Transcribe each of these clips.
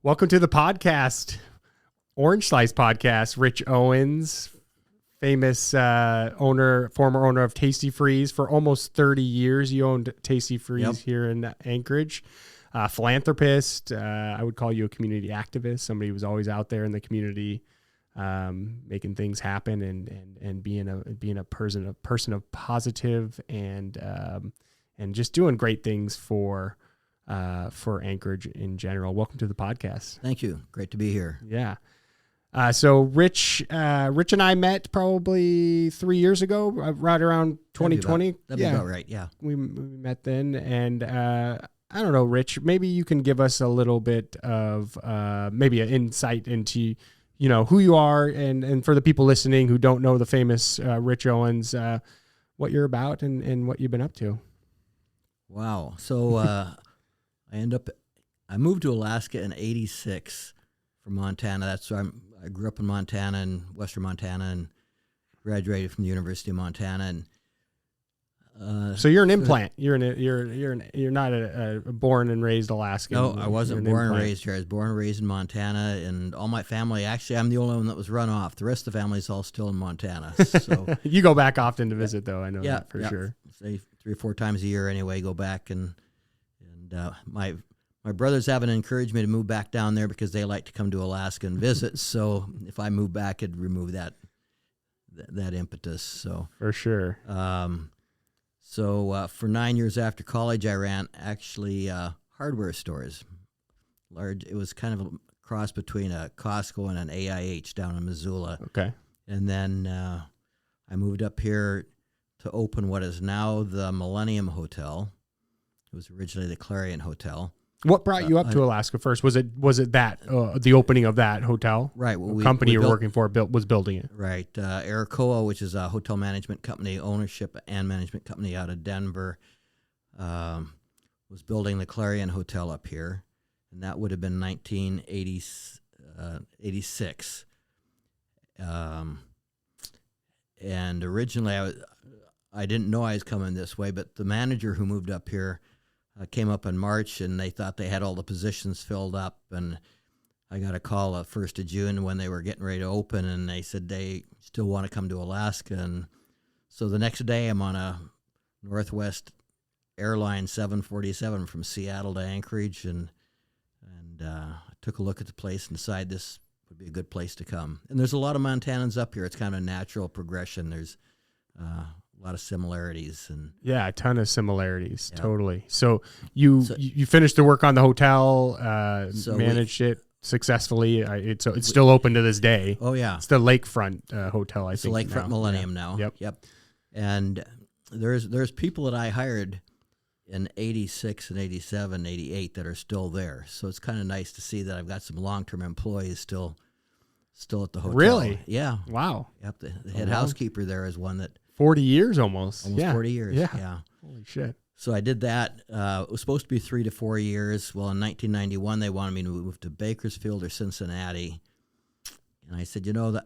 Welcome to the podcast, Orange Slice Podcast. Rich Owens, famous former owner of Tasty Freeze for almost 30 years. You owned Tasty Freeze here in Anchorage. Philanthropist. I would call you a community activist. Somebody who was always out there in the community, making things happen and being a person of positive and just doing great things for Anchorage in general. Welcome to the podcast. Thank you. Great to be here. Yeah. So Rich and I met probably 3 years ago, right around 2020. That'd be about right. Yeah. We met then. And, I don't know, Rich, maybe you can give us a little bit of, maybe an insight into, who you are and for the people listening who don't know the famous, Rich Owens, what you're about and what you've been up to. Wow. So, I moved to Alaska in 86 from Montana. That's where I grew up in Montana and western Montana and graduated from the University of Montana. And so you're an implant. You're not a born and raised Alaskan. No, I wasn't born and raised here. I was born and raised in Montana, and all my family. Actually, I'm the only one that was run off. The rest of the family's all still in Montana. So you go back often to visit, though. I know that for sure. Say 3 or 4 times a year anyway. Go back and my brothers haven't encouraged me to move back down there because they like to come to Alaska and visit. So if I move back, it'd remove that impetus. So for sure. So for 9 years after college, I ran actually hardware stores. Large. It was kind of a cross between a Costco and an AIH down in Missoula. Okay. And then I moved up here to open what is now the Millennium Hotel. It was originally the Clarion Hotel. What brought you up to Alaska first? Was it that the opening of that hotel? Right. Well, the company you were working for was building it. Right. Arakoa, which is a hotel management company, ownership and management company out of Denver, was building the Clarion Hotel up here, and that would have been 1986. And originally, I didn't know I was coming this way, but the manager who moved up here came up in March, and they thought they had all the positions filled up, and I got a call the 1st of June when they were getting ready to open, and they said they still want to come to Alaska. And so the next day I'm on a Northwest Airlines 747 from Seattle to Anchorage, and I took a look at the place and decided this would be a good place to come. And there's a lot of Montanans up here. It's kind of a natural progression. There's a lot of similarities and a ton of similarities. Yep. Totally. So you finished the work on the hotel, managed it successfully. It's still open to this day. Oh yeah, it's the Lakefront Hotel. I think it's the Lakefront Millennium now. Yep. And there's people that I hired in 86 and 87, 88 that are still there. So it's kind of nice to see that I've got some long-term employees still at the hotel. Really? Yeah. Wow. Yep. The head housekeeper there is one that 40 years almost. Almost 40 years. Yeah. Holy shit. So I did that. It was supposed to be 3 to 4 years. Well, in 1991, they wanted me to move to Bakersfield or Cincinnati. And I said, that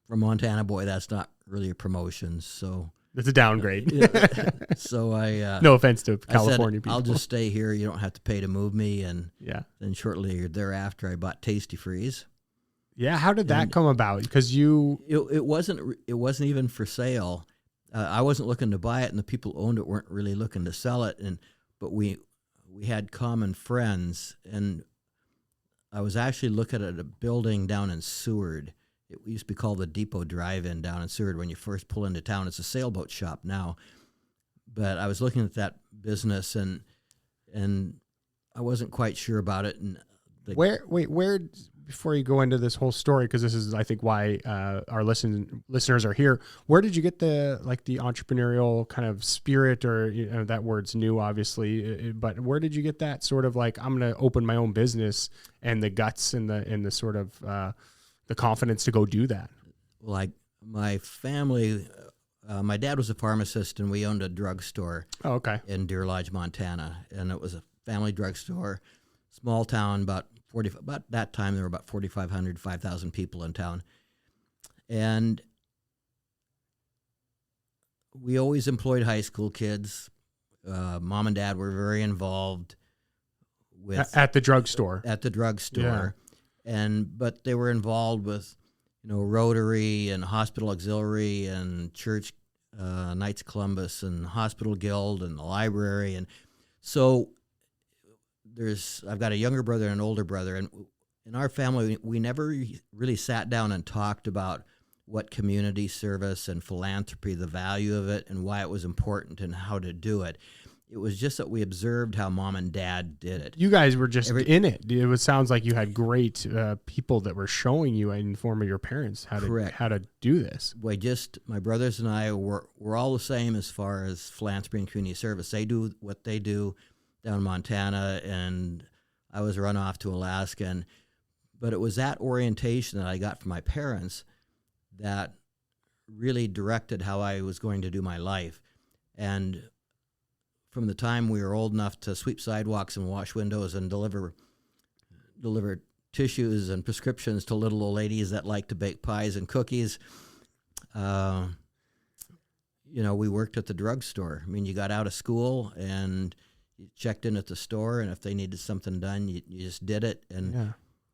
for a Montana boy, that's not really a promotion. So it's a downgrade. So I... no offense to California people. I'll just stay here. You don't have to pay to move me. And then shortly thereafter, I bought Tasty Freeze. Yeah, how did that come about? Because it wasn't even for sale. I wasn't looking to buy it, and the people who owned it weren't really looking to sell it. But we had common friends, and I was actually looking at a building down in Seward. It used to be called the Depot Drive-In down in Seward. When you first pull into town, it's a sailboat shop now. But I was looking at that business, and I wasn't quite sure about it. And where? Before you go into this whole story, because this is, I think, why our listeners are here. Where did you get the entrepreneurial kind of spirit, or that word's new, obviously, but where did you get that sort of like, I'm going to open my own business, and the guts and the sort of the confidence to go do that? Like my family, my dad was a pharmacist, and we owned a drugstore. Oh, okay. In Deer Lodge, Montana, and it was a family drugstore, small town, about that time there were about 4,500, 5,000 people in town. And we always employed high school kids. Mom and Dad were very involved with At the drugstore. At the drugstore, but they were involved with, Rotary and Hospital Auxiliary and Church Knights of Columbus and Hospital Guild and the library, and so I've got a younger brother and an older brother, and in our family we never really sat down and talked about what community service and philanthropy, the value of it, and why it was important and how to do it. It was just that we observed how Mom and Dad did it. You guys were just in it. Sounds like you had great people that were showing you in the form of your parents how to do this. My brothers and I were all the same as far as philanthropy and community service. They do what they do down in Montana, and I was run off to Alaska. But it was that orientation that I got from my parents that really directed how I was going to do my life. And from the time we were old enough to sweep sidewalks and wash windows and deliver tissues and prescriptions to little old ladies that like to bake pies and cookies, we worked at the drugstore. I mean, you got out of school and you checked in at the store, and if they needed something done, you just did it.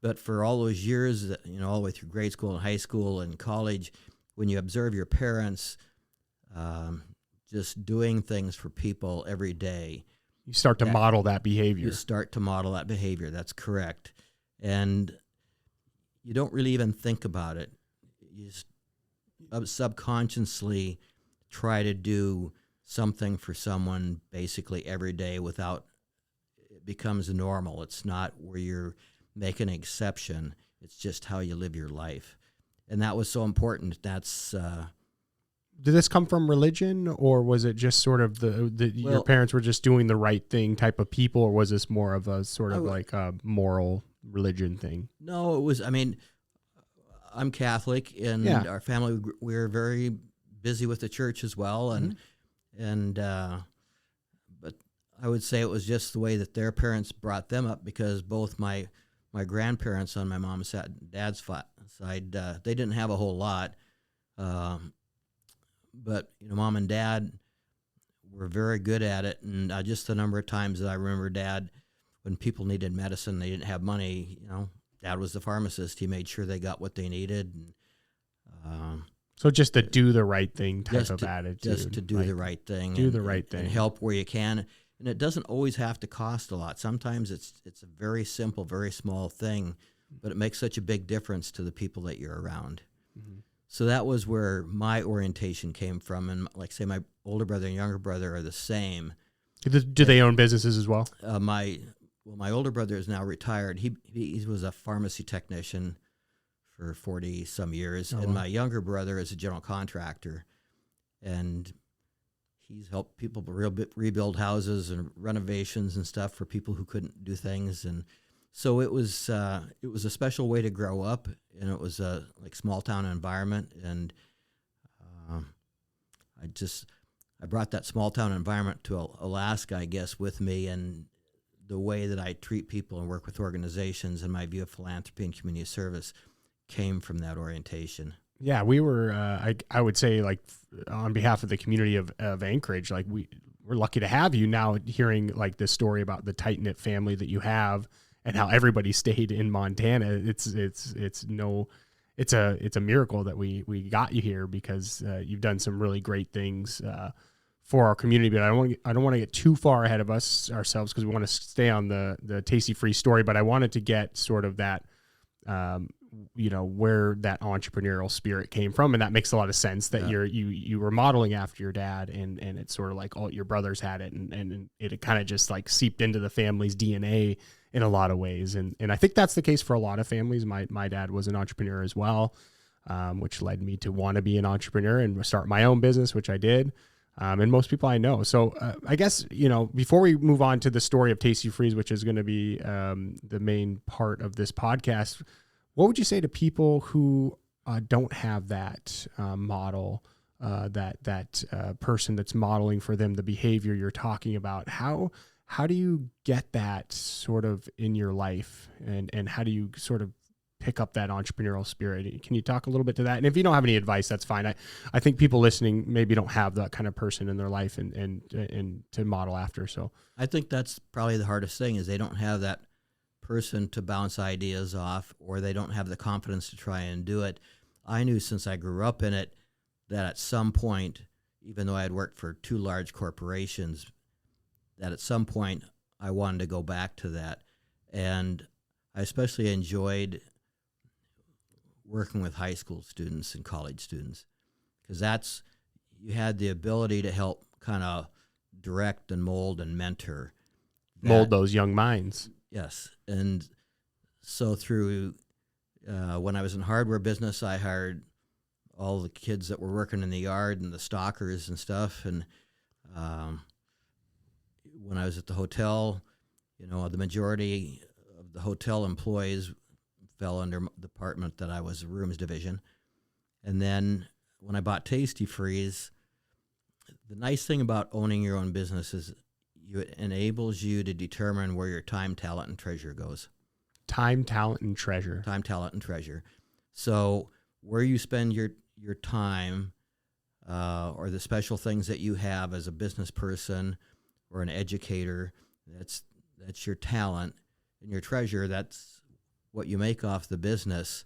But for all those years, all the way through grade school and high school and college, when you observe your parents just doing things for people every day, you start to model that behavior. That's correct. And you don't really even think about it. You just subconsciously try to do something for someone basically every day without it becomes normal. It's not where you're make an exception. It's just how you live your life. And that was so important. That's did this come from religion, or was it just sort of your parents were just doing the right thing type of people, or was this more of a sort of like a moral religion thing? No, it was, I'm Catholic, and our family, we're very busy with the church as well. But I would say it was just the way that their parents brought them up, because both my grandparents on my mom's side and dad's side, they didn't have a whole lot. But, Mom and Dad were very good at it. And just the number of times that I remember Dad, when people needed medicine, they didn't have money, Dad was the pharmacist. He made sure they got what they needed. So just to do the right thing type of attitude. Just to do the right thing. Do the right thing. And help where you can. And it doesn't always have to cost a lot. Sometimes it's a very simple, very small thing, but it makes such a big difference to the people that you're around. Mm-hmm. So that was where my orientation came from. And like say, my older brother and younger brother are the same. Do they own businesses as well? My older brother is now retired. He was a pharmacy technician for 40 some years. And my younger brother is a general contractor. And he's helped people rebuild houses and renovations and stuff for people who couldn't do things. And so it was a special way to grow up, and it was a small town environment. And I brought that small town environment to Alaska, I guess, with me, and the way that I treat people and work with organizations and my view of philanthropy and community service came from that orientation. Yeah, we were, I would say, on behalf of the community of Anchorage, we're lucky to have you now, hearing this story about the tight-knit family that you have and how everybody stayed in Montana. It's a miracle that we got you here, because you've done some really great things for our community. But I don't want to get too far ahead of ourselves, because we want to stay on the Tasty Free story. But I wanted to get sort of that, where that entrepreneurial spirit came from. And that makes a lot of sense that you were modeling after your dad, and it's sort of like all your brothers had it, and it kind of just seeped into the family's DNA in a lot of ways. And I think that's the case for a lot of families. My dad was an entrepreneur as well, which led me to want to be an entrepreneur and start my own business, which I did. And most people I know. So I guess, before we move on to the story of Tasty Freeze, which is going to be the main part of this podcast, what would you say to people who don't have that model, that person that's modeling for them the behavior you're talking about? How do you get that sort of in your life, and how do you sort of pick up that entrepreneurial spirit. Can you talk a little bit to that? And if you don't have any advice, that's fine. I think people listening maybe don't have that kind of person in their life and to model after. So I think that's probably the hardest thing is they don't have that person to bounce ideas off, or they don't have the confidence to try and do it. I knew since I grew up in it that at some point, even though I had worked for 2 large corporations, that at some point I wanted to go back to that. And I especially enjoyed working with high school students and college students, because you had the ability to help kind of direct and mold and mentor. Mold those young minds. Yes. And so through, when I was in hardware business, I hired all the kids that were working in the yard and the stockers and stuff. And when I was at the hotel, the majority of the hotel employees fell under the department that I was, the rooms division. And then when I bought Tasty Freeze, the nice thing about owning your own business is it enables you to determine where your time, talent, and treasure goes. Time, talent, and treasure. Time, talent, and treasure. So where you spend your time, or the special things that you have as a business person or an educator, that's your talent, and your treasure, that's what you make off the business.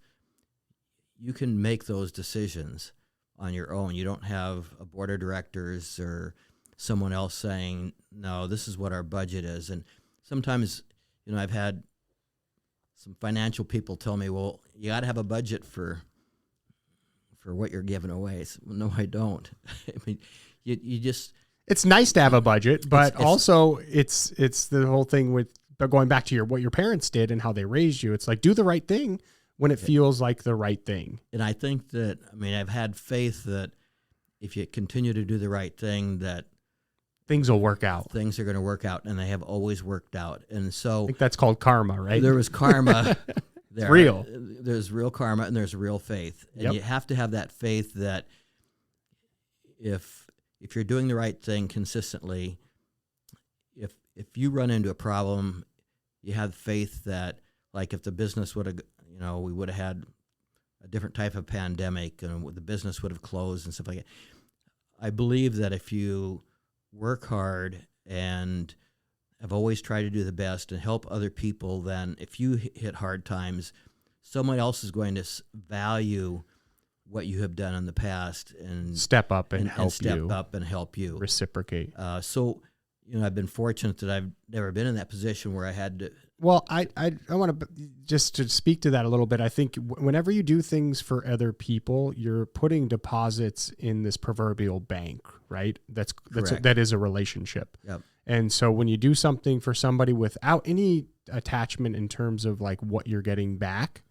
You can make those decisions on your own. You don't have a board of directors or someone else saying, no, this is what our budget is. And sometimes, I've had some financial people tell me, well, you got to have a budget for what you're giving away. So, well, no, I don't. I mean, you just... It's nice to have a budget, but also it's the whole thing with going back to what your parents did and how they raised you. It's like, do the right thing when it feels like the right thing. And I think that, I've had faith that if you continue to do the right thing, that things will work out. Things are going to work out, and they have always worked out. And so I think that's called karma, right? There was karma. It's real. There's real karma, and there's real faith. And you have to have that faith that if you're doing the right thing consistently, if you run into a problem, you have faith that, like, if the business would have, we would have had a different type of pandemic and the business would have closed and stuff like that. I believe that if you work hard and have always tried to do the best and help other people, then if you hit hard times, someone else is going to value what you have done in the past and step up and help you. Reciprocate. So, I've been fortunate that I've never been in that position where I had to. Well, I want to just to speak to that a little bit. I think whenever you do things for other people, you're putting deposits in this proverbial bank, right? That is a relationship. Yep. And so when you do something for somebody without any attachment in terms of like what you're getting back,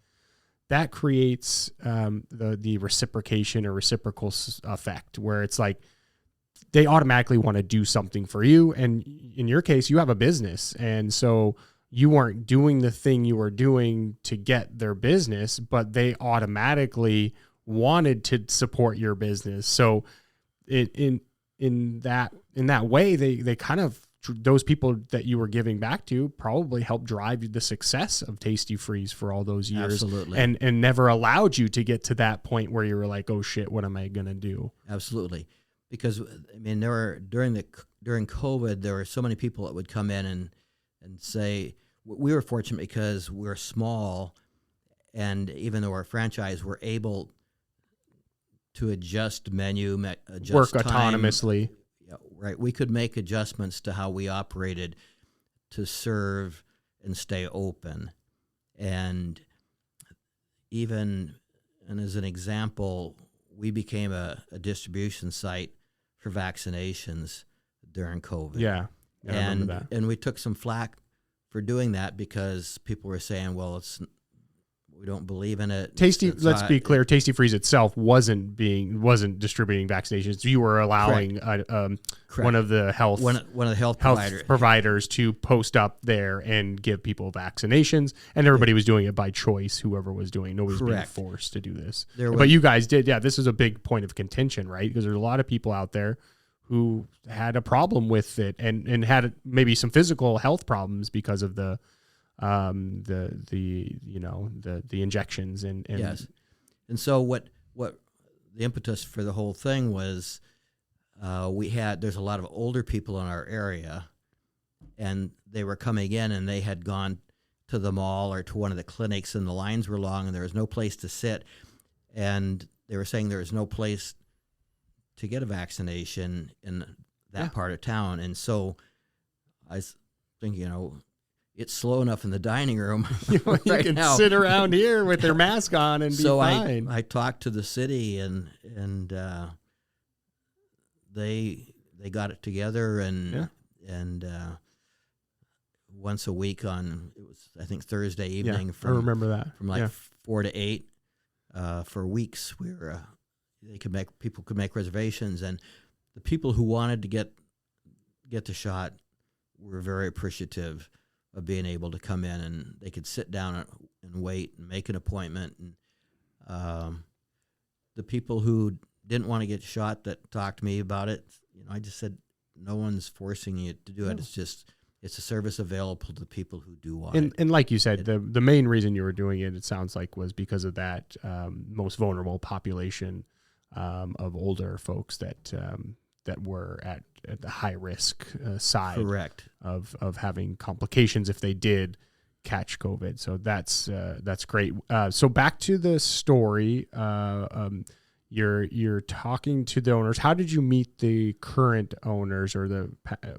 that creates the reciprocation or reciprocal effect, where it's like they automatically want to do something for you. And in your case, you have a business, and so you weren't doing the thing you were doing to get their business, but they automatically wanted to support your business. So in that way, they kind of, those people that you were giving back to probably helped drive the success of Tasty Freeze for all those years. Absolutely. And never allowed you to get to that point where you were like, oh shit, what am I going to do? Absolutely. Because there were, during COVID, there were so many people that would come in and say, we were fortunate because we're small, and even though we're a franchise, we're able to adjust menu, adjust work time. Autonomously. Yeah, right. We could make adjustments to how we operated to serve and stay open. And as an example, we became a distribution site for vaccinations during COVID. Yeah. I remember that. And we took some flack for doing that because people were saying, well, we don't believe in it. Let's be clear. Tasty Freeze itself wasn't distributing vaccinations. You were allowing one of the health providers to post up there and give people vaccinations, and everybody was doing it by choice. Whoever was doing, nobody was being forced to do this. But you guys did. Yeah, this is a big point of contention, right? Because there's a lot of people out there who had a problem with it and had maybe some physical health problems because of the the injections and yes. And so what the impetus for the whole thing was, there's a lot of older people in our area, and they were coming in and they had gone to the mall or to one of the clinics, and the lines were long and there was no place to sit, and they were saying there was no place to get a vaccination in that part of town. And so I was thinking, it's slow enough in the dining room. You right can now. sit around here with their mask on and be fine. I talked to the city, and they got it together, and once a week it was, I think, Thursday evening. I remember that. From 4 to 8 for weeks. People could make reservations, and the people who wanted to get the shot were very appreciative of being able to come in, and they could sit down and wait and make an appointment. And the people who didn't want to get shot that talked to me about it, I just said, no one's forcing you to do it. It's a service available to people who do want it. And like you said, the main reason you were doing it sounds like, was because of that most vulnerable population of older folks that were at the high risk side. Correct. of having complications if they did catch COVID. So that's great. So back to the story. You're talking to the owners. How did you meet the current owners or the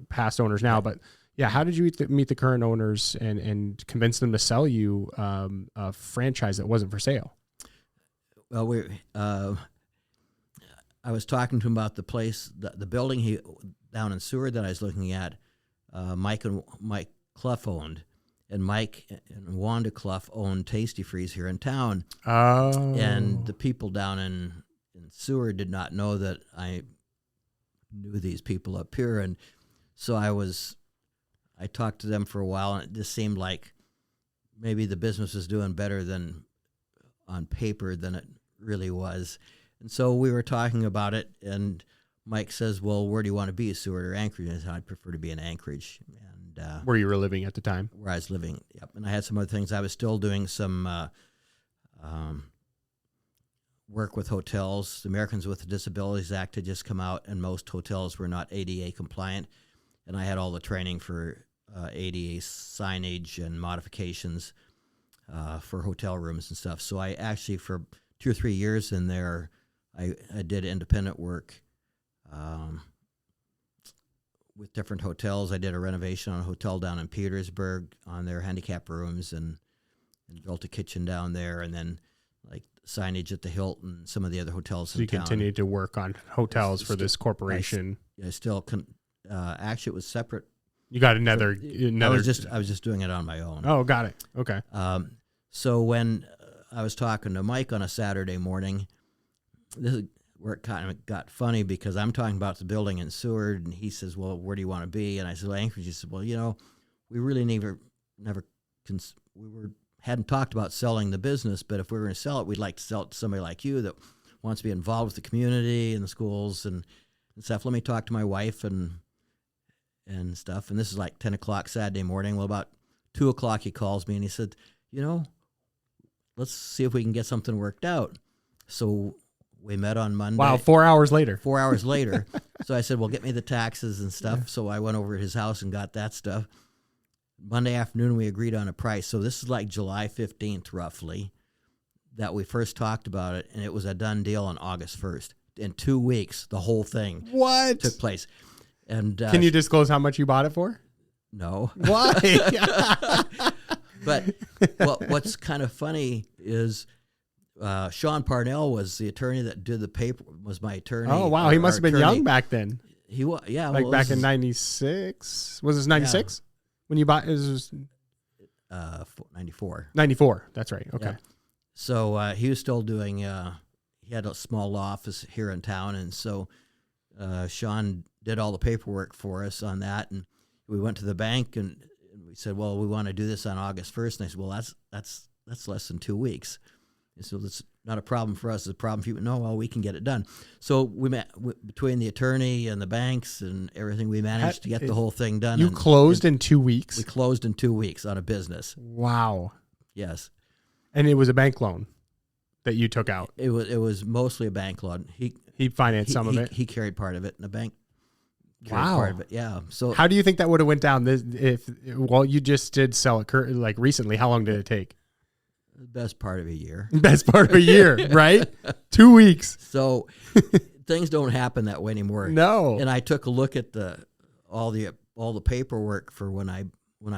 past owners now? But yeah, how did you meet the current owners and convince them to sell you a franchise that wasn't for sale? Well, I was talking to him about the place, the building down in Seward that I was looking at. Mike Clough owned, and Mike and Wanda Clough owned Tasty Freeze here in town. Oh, and the people down in Seward did not know that I knew these people up here, and so I talked to them for a while, and it just seemed like maybe the business was doing better than on paper than it really was. And so we were talking about it, and Mike says, well, where do you want to be, Seward or Anchorage? And I said, I'd prefer to be in Anchorage. And where you were living at the time? Where I was living, yep. And I had some other things. I was still doing some work with hotels. The Americans with Disabilities Act had just come out, and most hotels were not ADA compliant. And I had all the training for ADA signage and modifications for hotel rooms and stuff. So I actually, for 2 or 3 years in there, I did independent work with different hotels. I did a renovation on a hotel down in Petersburg on their handicap rooms, and built a kitchen down there, and then like signage at the Hilton, some of the other hotels in town. So you continued to work on hotels for this corporation. I still actually, it was separate. You got another. I was just doing it on my own. Oh, got it. Okay. So when I was talking to Mike on a Saturday morning, this is where it kind of got funny, because I'm talking about the building in Seward, and he says, well, where do you want to be? And I said, well, Anchorage. He said, well, we really hadn't talked about selling the business, but if we were going to sell it, we'd like to sell it to somebody like you that wants to be involved with the community and the schools and stuff. Let me talk to my wife and stuff. And this is like 10 o'clock Saturday morning. Well, about 2 o'clock, he calls me and he said, let's see if we can get something worked out. So we met on Monday. Wow, 4 hours later. 4 hours later. So I said, well, get me the taxes and stuff. Yeah. So I went over to his house and got that stuff. Monday afternoon, we agreed on a price. So this is like July 15th, roughly, that we first talked about it, and it was a done deal on August 1st. In 2 weeks, the whole thing took place. And can you disclose how much you bought it for? No. Why? But what's kind of funny is Sean Parnell was the attorney that did the paper, was my attorney. Oh, wow. He must have been young back then. He was, yeah. Like back in 96. Was this 96? Yeah. When you bought it? Was 94. 94. That's right. Okay. Yeah. So he was still doing, he had a small office here in town. And so Sean did all the paperwork for us on that. And we went to the bank and we said, well, we want to do this on August 1st. And I said, well, that's less than 2 weeks. And so it's not a problem for us. It's a problem for you. No, well, we can get it done. So we met between the attorney and the banks and everything. We managed to get the whole thing done. You closed in 2 weeks? We closed in 2 weeks on a business. Wow. Yes. And it was a bank loan that you took out? It was mostly a bank loan. He financed some of it? He carried part of it, and the bank carried Wow. part of it. Yeah. So how do you think that would have went down? Well, you just did sell it like recently. How long did it take? the best part of a year. Best part of a year, right? 2 weeks. So things don't happen that way anymore. No. And I took a look at all the paperwork for when I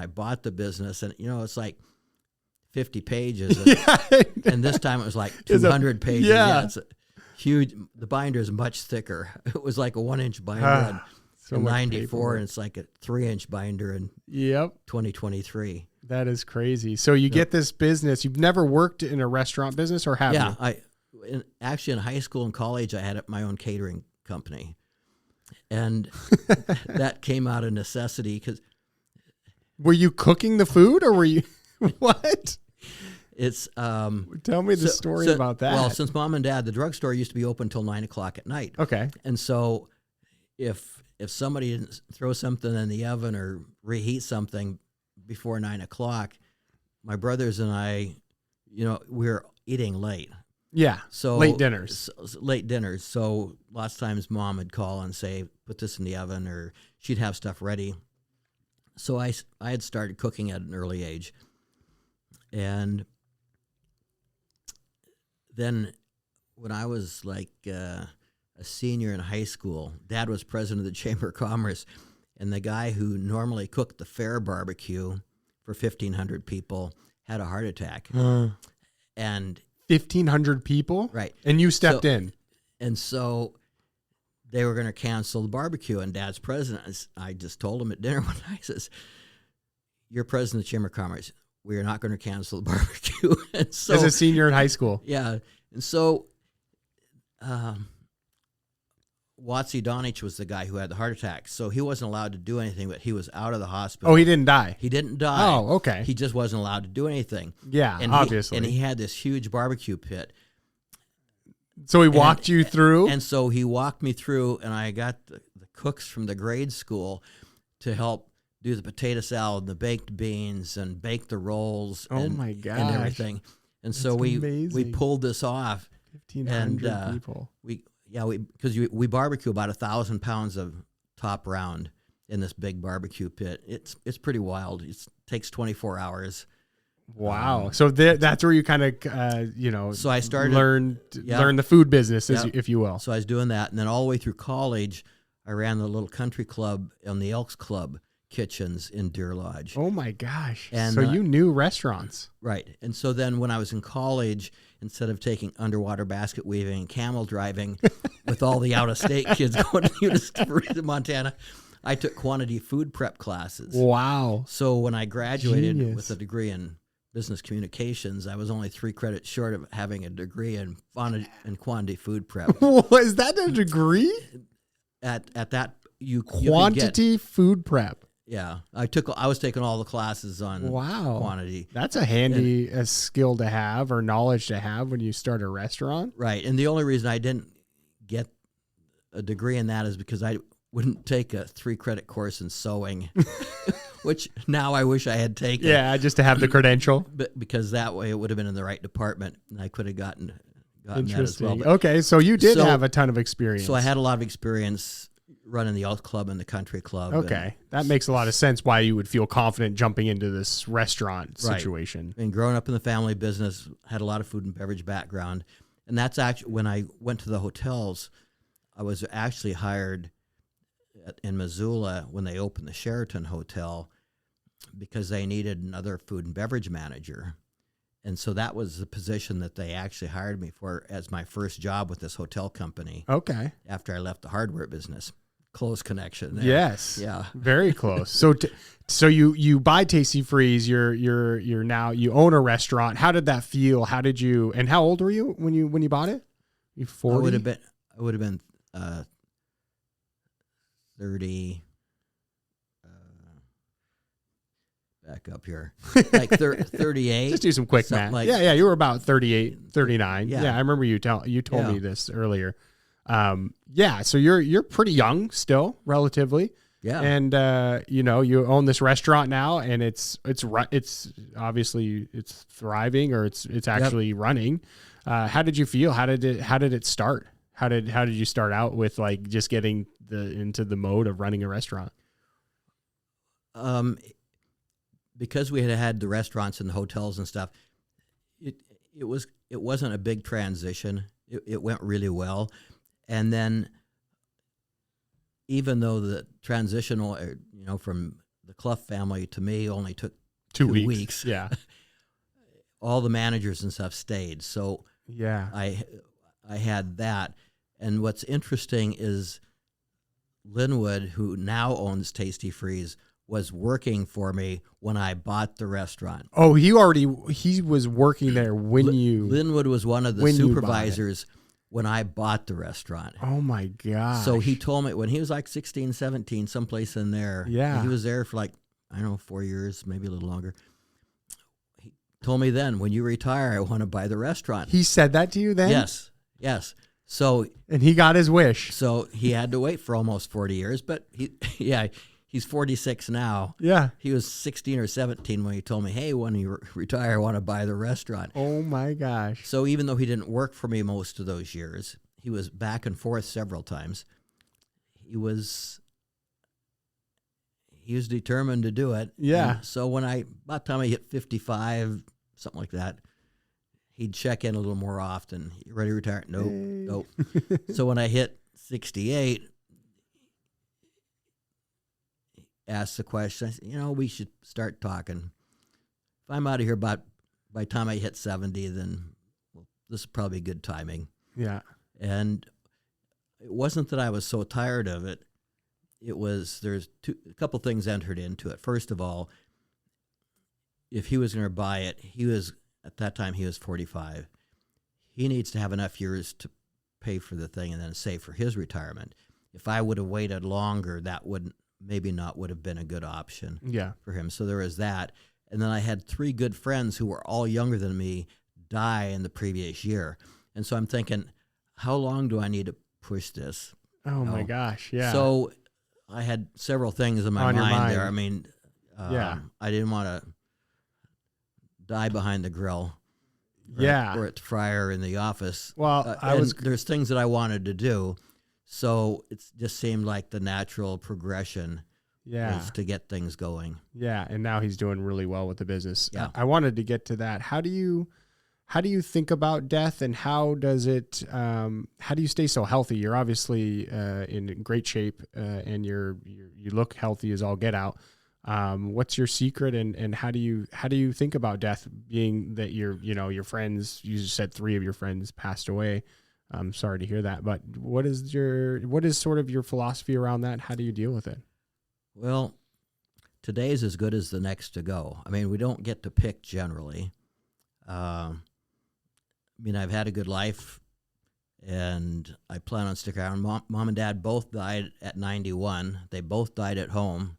bought the business, and it's like 50 pages. And this time it was like 200 pages. Yeah. It's huge. The binder is much thicker. It was like a 1-inch binder in 94, and it's like a 3-inch binder in 2023. That is crazy. So you get this business. You've never worked in a restaurant business, or have you? Actually, in high school and college, I had my own catering company. And that came out of necessity because... Were you cooking the food, or were you... What? It's... Tell me the story about that. Well, since Mom and Dad, the drugstore used to be open until 9 o'clock at night. Okay. And so if somebody didn't throw something in the oven or reheat something before 9 o'clock, my brothers and I, we were eating late. Yeah. So late dinners. Late dinners. So lots of times Mom would call and say, put this in the oven, or she'd have stuff ready. So I had started cooking at an early age. And then when I was like a senior in high school, Dad was president of the Chamber of Commerce, and the guy who normally cooked the fair barbecue for 1,500 people had a heart attack. And 1,500 people? Right. And you stepped in. And so they were going to cancel the barbecue, and Dad's president. I just told him at dinner one night, I says, "You're president of the Chamber of Commerce. We are not going to cancel the barbecue." And so, as a senior in high school. Yeah. And so Watsy Donich was the guy who had the heart attack. So he wasn't allowed to do anything, but he was out of the hospital. Oh, he didn't die? He didn't die. Oh, okay. He just wasn't allowed to do anything. Yeah, and obviously. He had this huge barbecue pit. So he walked you through? And so he walked me through, and I got the cooks from the grade school to help do the potato salad, the baked beans, and bake the rolls. My gosh. And everything. And so we pulled this off. 1,500 people. Because we barbecue about 1,000 pounds of top round in this big barbecue pit. It's pretty wild. It takes 24 hours. Wow. So that's where you kind of, So I started learn the food business, if you will. So I was doing that. And then all the way through college, I ran the little country club on the Elks Club kitchens in Deer Lodge. Oh my gosh. And so you knew restaurants. Right. And so then when I was in college, instead of taking underwater basket weaving and camel driving with all the out-of-state kids going to Montana, I took quantity food prep classes. Wow. So when I graduated with a degree in business communications, I was only 3 credits short of having a degree in quantity food prep. Is that a degree? At that, quantity food prep. Yeah, I was taking all the classes on quantity. That's a handy skill to have, or knowledge to have when you start a restaurant. Right, and the only reason I didn't get a degree in that is because I wouldn't take a 3-credit course in sewing, which now I wish I had taken. Yeah, just to have the credential. But because that way it would have been in the right department, and I could have gotten that as well. But, okay, so you did have a ton of experience. So I had a lot of experience running the Elk Club and the Country Club. Okay, that makes a lot of sense why you would feel confident jumping into this restaurant situation. And growing up in the family business, had a lot of food and beverage background. And that's actually, when I went to the hotels, I was actually hired in Missoula when they opened the Sheraton Hotel because they needed another food and beverage manager. And so that was the position that they actually hired me for as my first job with this hotel company. Okay. After I left the hardware business. Close connection there. Yes. Yeah. Very close. So you buy Tasty Freeze, you're now, you own a restaurant. How did that feel? How did you, and how old were you when you bought it? You 40? I would have been 30. back up here, like 38. Just do some quick math. Yeah, you were about 38, 39. Yeah, I remember you told me this earlier. So you're pretty young still, relatively. Yeah. And you own this restaurant now, and it's obviously it's thriving, or it's actually running. How did you feel? How did it start? How did you start out with like just getting into the mode of running a restaurant? Because we had the restaurants and the hotels and stuff, it wasn't a big transition. It went really well. And then even though the transitional, from the Clough family to me only took 2 weeks. Yeah. All the managers and stuff stayed. So yeah, I had that. And what's interesting is Linwood, who now owns Tasty Freeze, was working for me when I bought the restaurant. Oh, he was working there when Linwood was one of the supervisors when I bought the restaurant. Oh my gosh. So he told me when he was like 16, 17, someplace in there. Yeah. He was there for like, 4 years, maybe a little longer. He told me then, when you retire, I want to buy the restaurant. He said that to you then? Yes. So, and he got his wish. So he had to wait for almost 40 years, but he's 46 now. Yeah. He was 16 or 17 when he told me, hey, when you retire, I want to buy the restaurant. Oh, my gosh. So even though he didn't work for me most of those years, he was back and forth several times. He was determined to do it. Yeah. And so by the time I hit 55, something like that, he'd check in a little more often. You ready to retire? Nope. So when I hit 68, asked the question, I said, we should start talking. If I'm out of here by the time I hit 70, then this is probably good timing. Yeah. And it wasn't that I was so tired of it. It was, there's a couple things entered into it. First of all, if he was going to buy it, at that time he was 45. He needs to have enough years to pay for the thing and then save for his retirement. If I would have waited longer, that would have been a good option for him. So there was that. And then I had 3 good friends who were all younger than me die in the previous year. And so I'm thinking, how long do I need to push this? Oh my gosh. Yeah. So I had several things in my mind there. I mean, I didn't want to die behind the grill. Or at the fryer in the office. Well, there's things that I wanted to do. So it just seemed like the natural progression was to get things going. Yeah, and now he's doing really well with the business. Yeah. I wanted to get to that. How do you think about death, and how do you stay so healthy? You're obviously in great shape, and you look healthy as all get out. What's your secret, and how do you think about death, being that your friends, you said 3 of your friends passed away? I'm sorry to hear that, but what is sort of your philosophy around that? How do you deal with it? Well, today's as good as the next to go. I mean, we don't get to pick generally. I've had a good life, and I plan on sticking around. Mom and Dad both died at 91. They both died at home,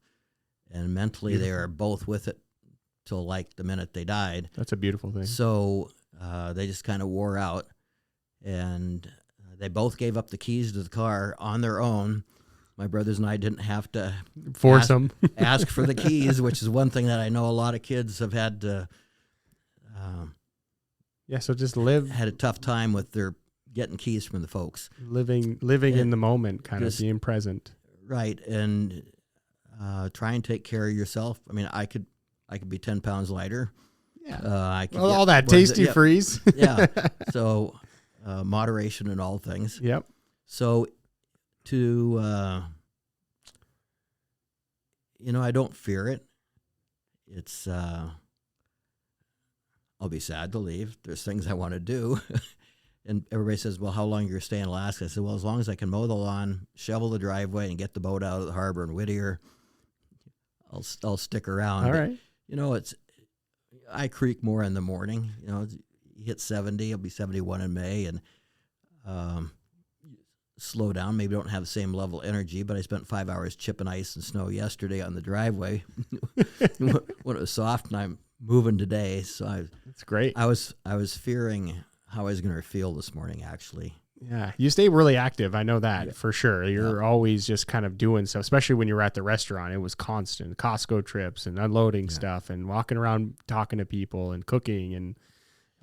and mentally they were both with it till like the minute they died. That's a beautiful thing. So they just kind of wore out. And they both gave up the keys to the car on their own. My brothers and I didn't have to force them ask for the keys, which is one thing that I know a lot of kids have had to. So just had a tough time with their getting keys from the folks. Living in the moment, kind of being present. Right, and try and take care of yourself. I mean, I could be 10 pounds lighter. Yeah. All that Tasty Freeze. Yeah. So. Moderation in all things. Yep. So I don't fear it. It's, I'll be sad to leave. There's things I want to do. And everybody says, well, how long are you going to stay in Alaska? I said, well, as long as I can mow the lawn, shovel the driveway, and get the boat out of the harbor in Whittier, I'll stick around. All right. I creak more in the morning, hit 70, I'll be 71 in May, and slow down, maybe don't have the same level of energy, but I spent 5 hours chipping ice and snow yesterday on the driveway when it was soft, and I'm moving today. So that's great. I was fearing how I was going to feel this morning, actually. Yeah, you stay really active. I know that for sure. You're always just kind of doing stuff, especially when you were at the restaurant. It was constant Costco trips and unloading stuff and walking around talking to people and cooking and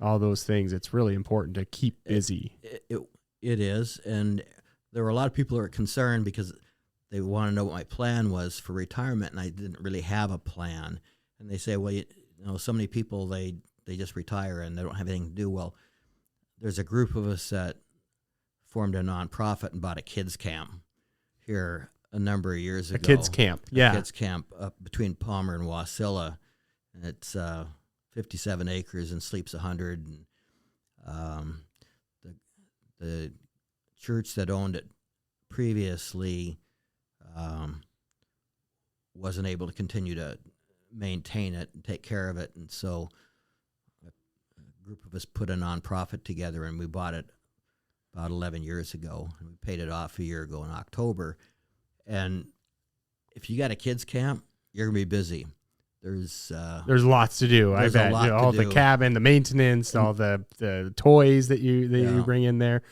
all those things. It's really important to keep busy. It is. And there were a lot of people who were concerned because they want to know what my plan was for retirement, and I didn't really have a plan. And they say, well, you know, so many people, they just retire and they don't have anything to do. Well, there's a group of us that formed a nonprofit and bought a kids camp here a number of years ago. A kids camp, yeah. A kids camp up between Palmer and Wasilla. And it's 57 acres and sleeps 100. And the church that owned it previously wasn't able to continue to maintain it and take care of it. And so a group of us put a nonprofit together, and we bought it about 11 years ago, and we paid it off a year ago in October. And if you got a kids camp, you're gonna be busy. There's lots to do. I bet all the cabin, the maintenance, all the toys that you bring in there.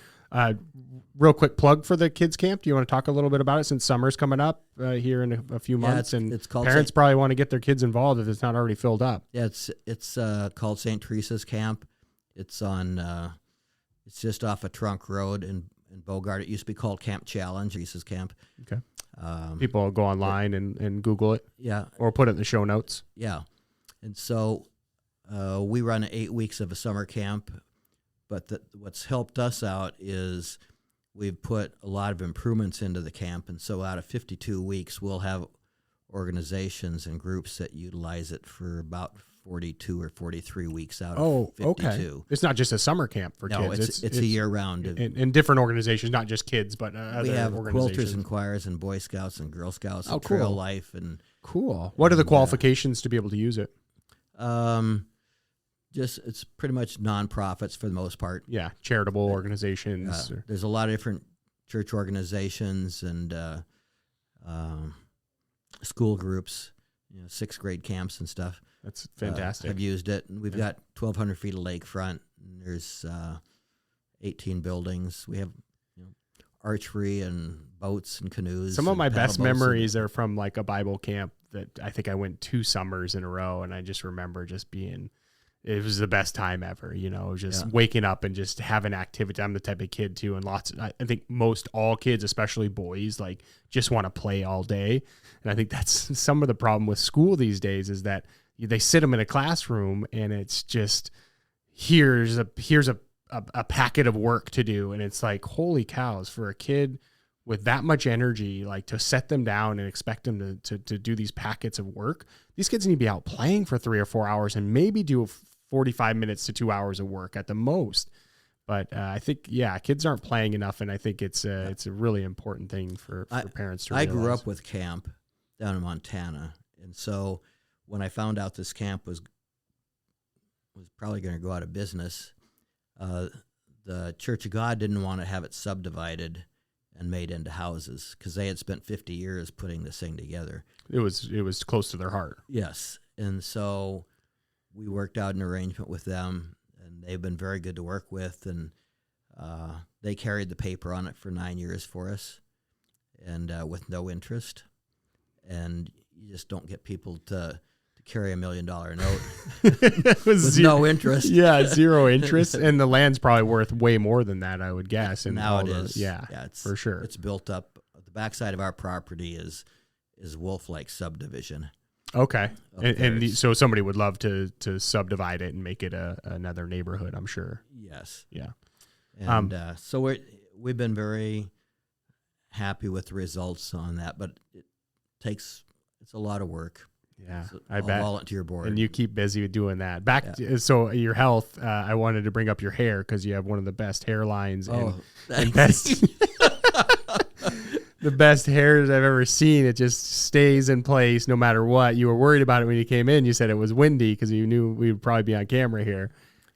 Real quick plug for the kids camp. Do you want to talk a little bit about it since summer's coming up here in a few months? It's called parents probably want to get their kids involved if it's not already filled up. Yeah, it's called St. Teresa's Camp. It's on. It's just off a Trunk Road in Bogart. It used to be called Camp Challenge, Teresa's Camp. Okay. People will go online and Google it. Yeah. Or put it in the show notes. Yeah. And so we run 8 weeks of a summer camp, but what's helped us out is we've put a lot of improvements into the camp. And so out of 52 weeks, we'll have organizations and groups that utilize it for about 42 or 43 weeks out of 52. Okay. It's not just a summer camp for kids. No, it's a year-round. And different organizations, not just kids, but other we have organizations. Quilters and choirs and Boy Scouts and Girl Scouts and Trail Life. And cool. What are the qualifications to be able to use it? It's pretty much nonprofits for the most part. Yeah, charitable organizations. There's a lot of different church organizations and school groups, 6th grade camps and stuff. That's fantastic. I've used it. And we've got 1,200 feet of lakefront. And there's 18 buildings. We have archery and boats and canoes. Some of my best memories are from like a Bible camp that I think I went 2 summers in a row, and I just remember just being. It was the best time ever, just waking up and just having activity. I'm the type of kid too. And I think most all kids, especially boys, like just want to play all day. And I think that's some of the problem with school these days is that they sit them in a classroom and it's just, here's a packet of work to do. And it's like, holy cows, for a kid with that much energy, like to set them down and expect them to do these packets of work. These kids need to be out playing for 3 or 4 hours and maybe do 45 minutes to 2 hours of work at the most. But I think, kids aren't playing enough, and I think it's a really important thing for parents to realize. I grew up with camp down in Montana, and so when I found out this camp was probably going to go out of business, the Church of God didn't want to have it subdivided and made into houses because they had spent 50 years putting this thing together. It was close to their heart. Yes, and so we worked out an arrangement with them, and they've been very good to work with, and they carried the paper on it for 9 years for us, and with no interest. And you just don't get people to carry $1 million note with no interest. Yeah, 0 interest, and the land's probably worth way more than that, I would guess. And now it is. It's for sure. It's built up. The backside of our property is Wolf Lake subdivision. Okay, and so somebody would love to subdivide it and make it another neighborhood, I'm sure. Yes. Yeah. And so we've been very happy with the results on that, but it's a lot of work. Yeah, so I bet. I'll volunteer board. And you keep busy doing that. So your health, I wanted to bring up your hair because you have one of the best hairlines and best. The best hair I've ever seen. It just stays in place no matter what. You were worried about it when you came in. You said it was windy because you knew we would probably be on camera here.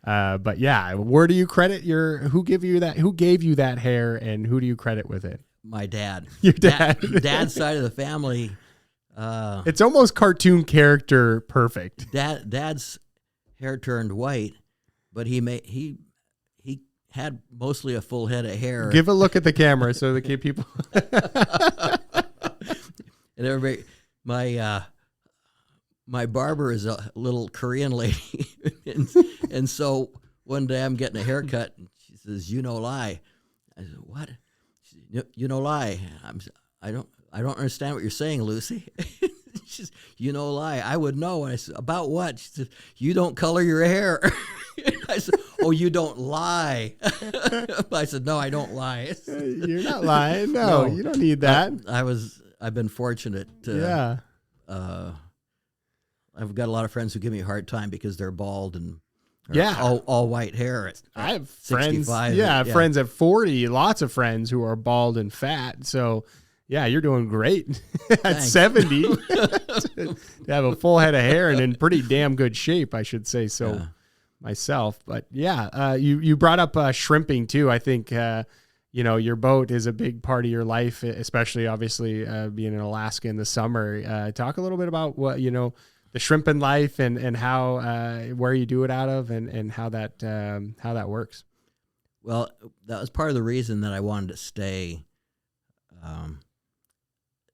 But yeah, where do you credit who gave you that hair, and who do you credit with it? My dad. Your dad. Dad's side of the family. It's almost cartoon character perfect. Dad's hair turned white, but he had mostly a full head of hair. Give a look at the camera so the people. And everybody, my barber is a little Korean lady, and so one day I'm getting a haircut, and she says, "You no lie." I said, "What?" She said, "You no lie." I don't understand what you're saying, Lucy. She says, "You no lie." I would know. And I said, "About what?" She said, "You don't color your hair." I said, "Oh, you don't lie." I said, "No, I don't lie." You're not lying. No, you don't need that. I've been fortunate to. Yeah. I've got a lot of friends who give me a hard time because they're bald and all white hair. I have 65. Friends. Yeah, friends at 40. Lots of friends who are bald and fat. So, yeah, you're doing great at 70 to have a full head of hair and in pretty damn good shape, I should say so myself. But yeah, you brought up shrimping too. I think your boat is a big part of your life, especially obviously being in Alaska in the summer. Talk a little bit about what the shrimping life and how where you do it out of and how that works. Well, that was part of the reason that I wanted to stay.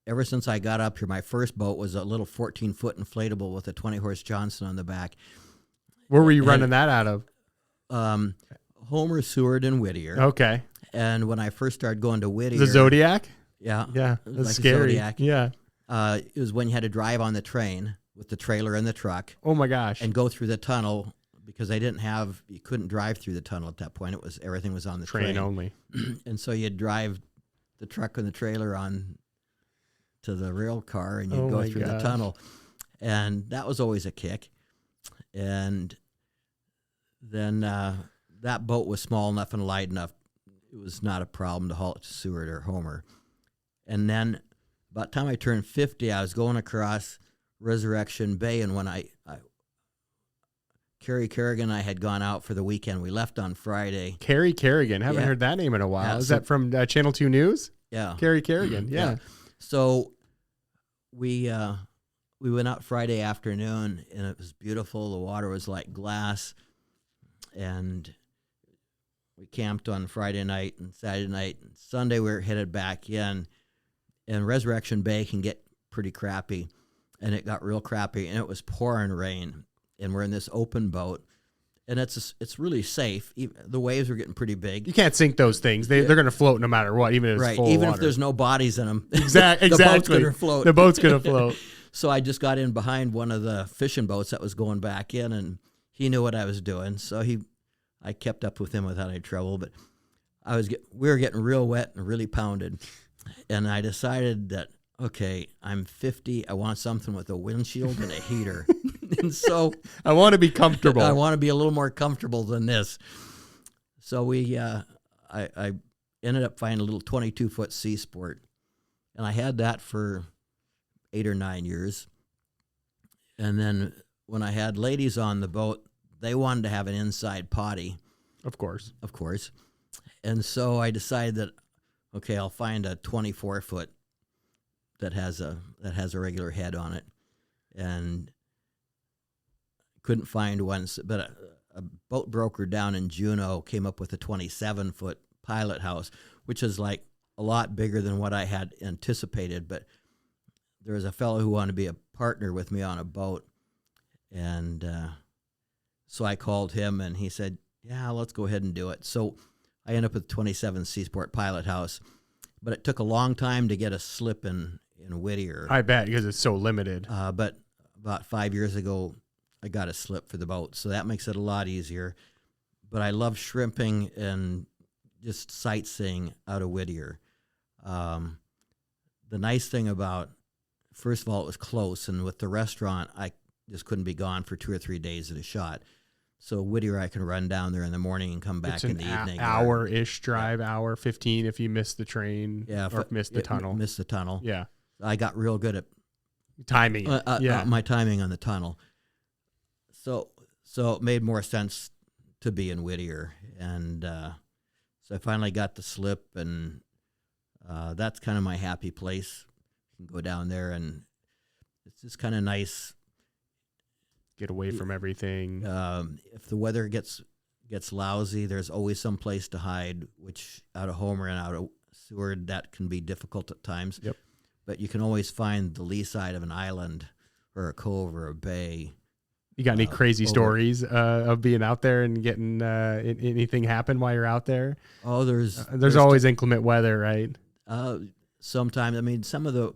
Ever since I got up here, my first boat was a little 14-foot inflatable with a 20-horse Johnson on the back. Where were you running that out of? Homer, Seward, and Whittier. Okay. And when I first started going to Whittier, the Zodiac. Yeah, it was like scary. Zodiac. Yeah, it was when you had to drive on the train with the trailer and the truck. Oh my gosh! And go through the tunnel because you couldn't drive through the tunnel at that point. Everything was on the train only. And so you'd drive the truck and the trailer on to the rail car, and you'd go through the tunnel, and that was always a kick. And then that boat was small enough and light enough; it was not a problem to haul it to Seward or Homer. And then, about the time I turned 50, I was going across Resurrection Bay, and when Carrie Kerrigan and I had gone out for the weekend. We left on Friday. Carrie Kerrigan, haven't heard that name in a while. Is that from Channel 2 News? Yeah, Carrie Kerrigan. Yeah. So we went out Friday afternoon, and it was beautiful. The water was like glass, and we camped on Friday night and Saturday night. And Sunday we were headed back in, and Resurrection Bay can get pretty crappy, and it got real crappy, and it was pouring rain, and we're in this open boat, and it's really safe. The waves were getting pretty big. You can't sink those things. They're going to float no matter what, even if it's full of water. If there's no bodies in them. Exactly. The boat's going to float. The boat's going to float. So I just got in behind one of the fishing boats that was going back in, and he knew what I was doing. So I kept up with him without any trouble. But we were getting real wet and really pounded, and I decided that, okay, I'm 50. I want something with a windshield and a heater. And so I want to be comfortable. I want to be a little more comfortable than this. So I ended up finding a little 22-foot Sea Sport, and I had that for 8 or 9 years. And then when I had ladies on the boat, they wanted to have an inside potty. Of course. And so I decided that, okay, I'll find a 24-foot that has a regular head on it, and couldn't find one. But a boat broker down in Juneau came up with a 27-foot pilot house, which is like a lot bigger than what I had anticipated. But there was a fellow who wanted to be a partner with me on a boat, and so I called him, and he said, "Yeah, let's go ahead and do it." So I ended up with 27 Seasport pilot house, but it took a long time to get a slip in Whittier. I bet, because it's so limited. But about 5 years ago, I got a slip for the boat, so that makes it a lot easier. But I love shrimping and just sightseeing out of Whittier. The nice thing about, first of all, it was close, and with the restaurant, I just couldn't be gone for 2 or 3 days at a shot. So Whittier, I can run down there in the morning and come back in the evening. Hour-ish drive, hour 15 if you miss the train or miss the tunnel. Miss the tunnel. Yeah. I got real good at timing. My timing on the tunnel. So it made more sense to be in Whittier. And so I finally got the slip, and that's kind of my happy place. You can go down there, and it's just kind of nice. Get away from everything. If the weather gets lousy, there's always some place to hide, which out of Homer and out of Seward, that can be difficult at times. Yep. But you can always find the lee side of an island or a cove or a bay. You got any crazy stories of being out there and getting anything happen while you're out there? Oh, there's always inclement weather, right? Sometimes, I mean, some of the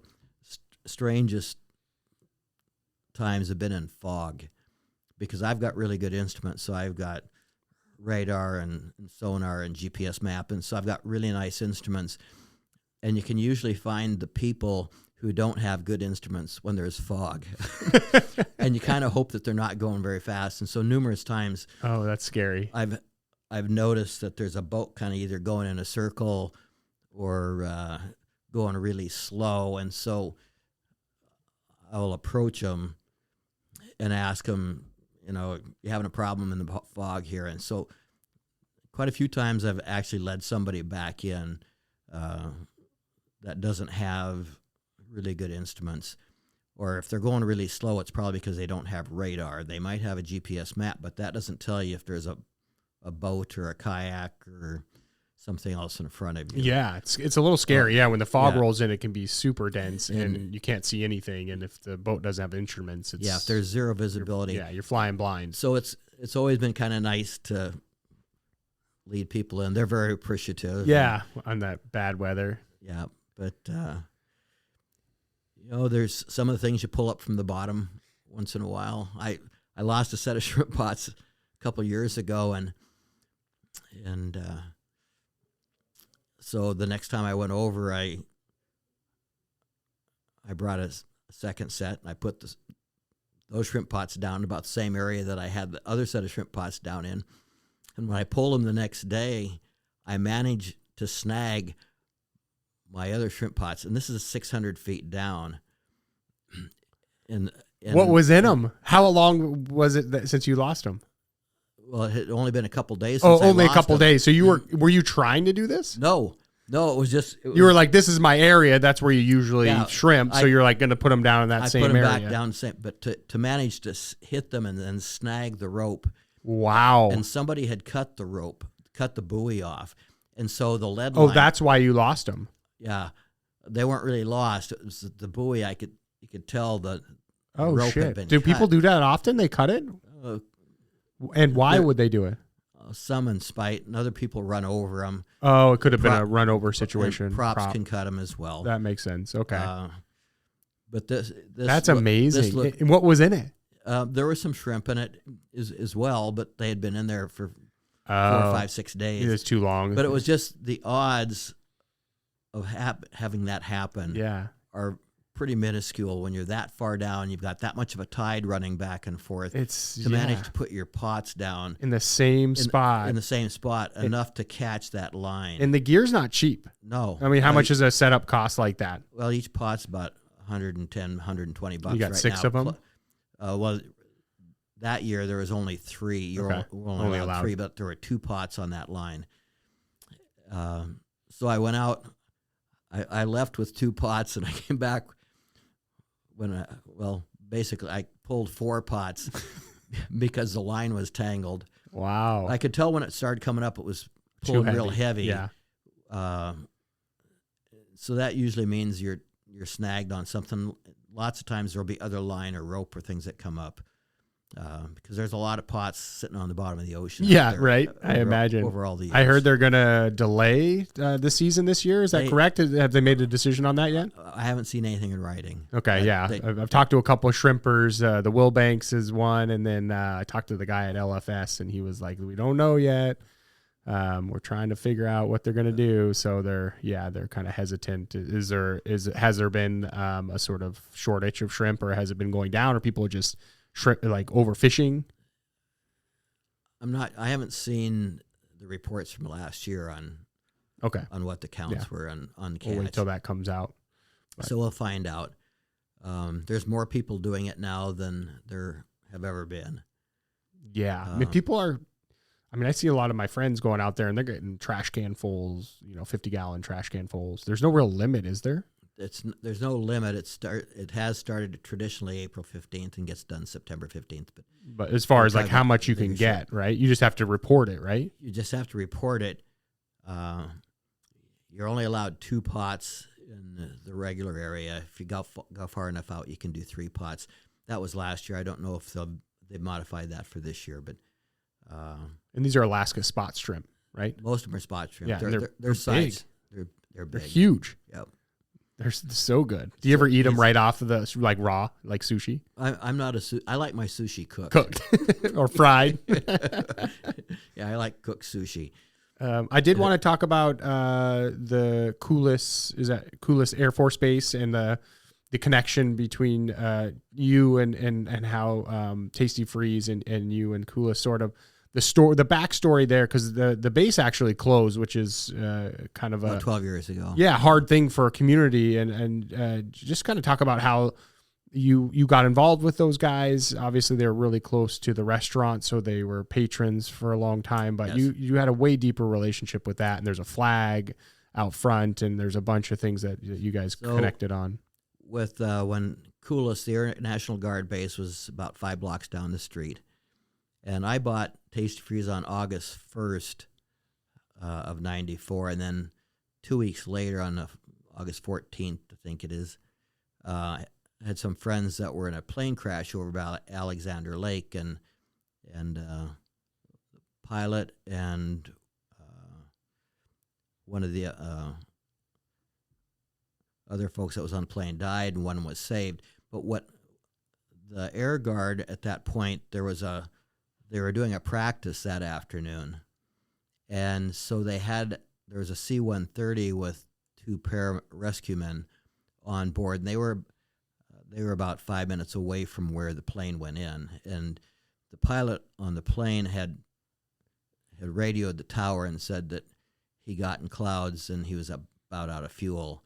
strangest times have been in fog, because I've got really good instruments. So I've got radar and sonar and GPS mapping. So I've got really nice instruments, and you can usually find the people who don't have good instruments when there's fog. And you kind of hope that they're not going very fast. And so numerous times, oh, that's scary. I've noticed that there's a boat kind of either going in a circle or going really slow. And so I'll approach them and ask them, you having a problem in the fog here? And so quite a few times I've actually led somebody back in that doesn't have really good instruments. Or if they're going really slow, it's probably because they don't have radar. They might have a GPS map, but that doesn't tell you if there's a boat or a kayak or something else in front of you. Yeah, it's a little scary. Yeah, when the fog rolls in, it can be super dense and you can't see anything. And if the boat doesn't have instruments, if there's zero visibility, you're flying blind. So it's always been kind of nice to lead people in. They're very appreciative. Yeah, on that bad weather. Yeah, but there's some of the things you pull up from the bottom once in a while. I lost a set of shrimp pots a couple years ago, and so the next time I went over, I brought a second set, and I put those shrimp pots down about the same area that I had the other set of shrimp pots down in. And when I pulled them the next day, I managed to snag my other shrimp pots, and this is 600 feet down. And what was in them? How long was it since you lost them? Well, it had only been a couple days. Since only a couple days. So were you trying to do this? No, it was just you were like, this is my area. That's where you usually shrimp. So you're like going to put them down in that same area. I put them back down, but to manage to hit them and then snag the rope. Wow! And somebody had cut the rope, cut the buoy off, and so the lead line. Oh, that's why you lost them. Yeah, they weren't really lost. It was the buoy. You could tell the rope had been do cut. People do that often? They cut it? And why would they do it? Some in spite, and other people run over them. Oh, it could have been a run over situation. Props can cut them as well. That makes sense. Okay. But that's amazing. And what was in it? There was some shrimp in it as well, but they had been in there for 4, 5, 6 days. It was too long. But it was just the odds of having that happen are pretty minuscule when you're that far down. You've got that much of a tide running back and forth. Manage to put your pots down in the same spot. In the same spot, enough to catch that line. And the gear's not cheap. No. I mean, how much does a setup cost like that? Well, each pot's about $110, $120 You got right 6 now. of them? Well, that year there was only 3. You're only allowed 3, but there were 2 pots on that line. So I went out. I left with 2 pots, and I came back basically I pulled 4 pots because the line was tangled. Wow! I could tell when it started coming up, it was pulling real heavy. Yeah. So that usually means you're snagged on something. Lots of times there'll be other line or rope or things that come up because there's a lot of pots sitting on the bottom of the ocean. Yeah, right. I imagine. Over all the years. I heard they're going to delay the season this year. Is that correct? Have they made a decision on that yet? I haven't seen anything in writing. Okay, I've talked to a couple of shrimpers. The Wilbanks is one, and then I talked to the guy at LFS, and he was like, "We don't know yet. We're trying to figure out what they're going to do." So they're kind of hesitant. Has there been a sort of shortage of shrimp, or has it been going down, or people are just overfishing? I haven't seen the reports from last year on what the counts were on catch. We'll wait till that comes out. So we'll find out. There's more people doing it now than there have ever been. Yeah, I mean, people are. I mean, I see a lot of my friends going out there and they're getting trash can fulls, 50-gallon trash can fulls. There's no real limit, is there? There's no limit. It has started traditionally April 15th and gets done September 15th. But as far as like how much you can get, right? You just have to report it, right? You just have to report it. You're only allowed 2 pots in the regular area. If you go far enough out, you can do 3 pots. That was last year. I don't know if they modified that for this year, but. And these are Alaska spot shrimp, right? Most of them are spot shrimp. Yeah, they're size. Big. They're big. They're huge. Yep. They're so good. Do you ever eat them right off of the like raw, like sushi? I'm not I like my sushi cooked or fried. Yeah, I like cooked sushi. I did want to talk about the Coulis Air Force Base and the connection between you and how Tasty Freeze and you and Coulis, sort of the backstory there, because the base actually closed, which is kind of about 12 years ago. Yeah, hard thing for a community, and just kind of talk about how you got involved with those guys. Obviously, they're really close to the restaurant, so they were patrons for a long time. But yes. you had a way deeper relationship with that, and there's a flag out front, and there's a bunch of things that you guys connected on. With when Coulis, the Air National Guard base, was about 5 blocks down the street, and I bought Tasty Freeze on August 1st of '94, and then 2 weeks later, on August 14th, I think it is, I had some friends that were in a plane crash over by Alexander Lake, and the pilot and one of the other folks that was on the plane died, and one was saved. But what the Air Guard at that point, they were doing a practice that afternoon, and so there was a C-130 with 2 pararescue men on board, and they were about 5 minutes away from where the plane went in, and the pilot on the plane had radioed the tower and said that he got in clouds and he was about out of fuel,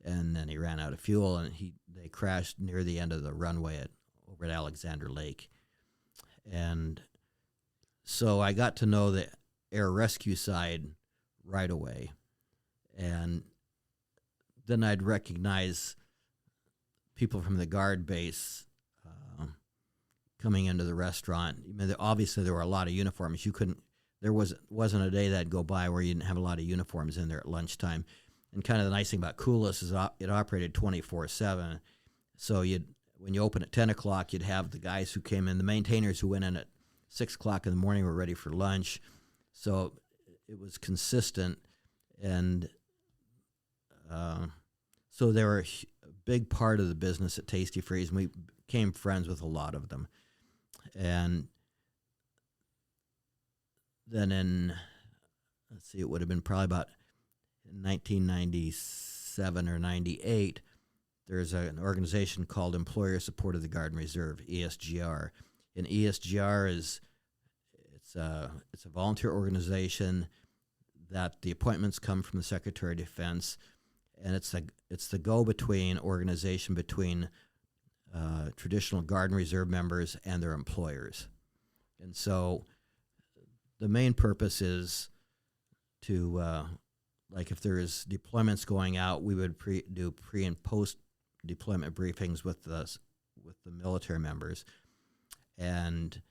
and then he ran out of fuel, and they crashed near the end of the runway over at Alexander Lake. And so I got to know the air rescue side right away, and then I'd recognize people from the guard base coming into the restaurant. I mean, obviously there were a lot of uniforms. There wasn't a day that'd go by where you didn't have a lot of uniforms in there at lunchtime. And kind of the nice thing about Coulis is it operated 24/7. So when you open at 10 o'clock, you'd have the guys who came in, the maintainers who went in at 6 o'clock in the morning were ready for lunch. So it was consistent, and so they were a big part of the business at Tasty Freeze, and we became friends with a lot of them. And then it would have been probably about 1997 or 98, there's an organization called Employer Support of the Guard and Reserve, ESGR. And ESGR it's a volunteer organization that the appointments come from the Secretary of Defense, and it's the go-between organization between traditional Guard and Reserve members and their employers. And so the main purpose is to like if there is deployments going out, we would do pre and post deployment briefings with the military members, and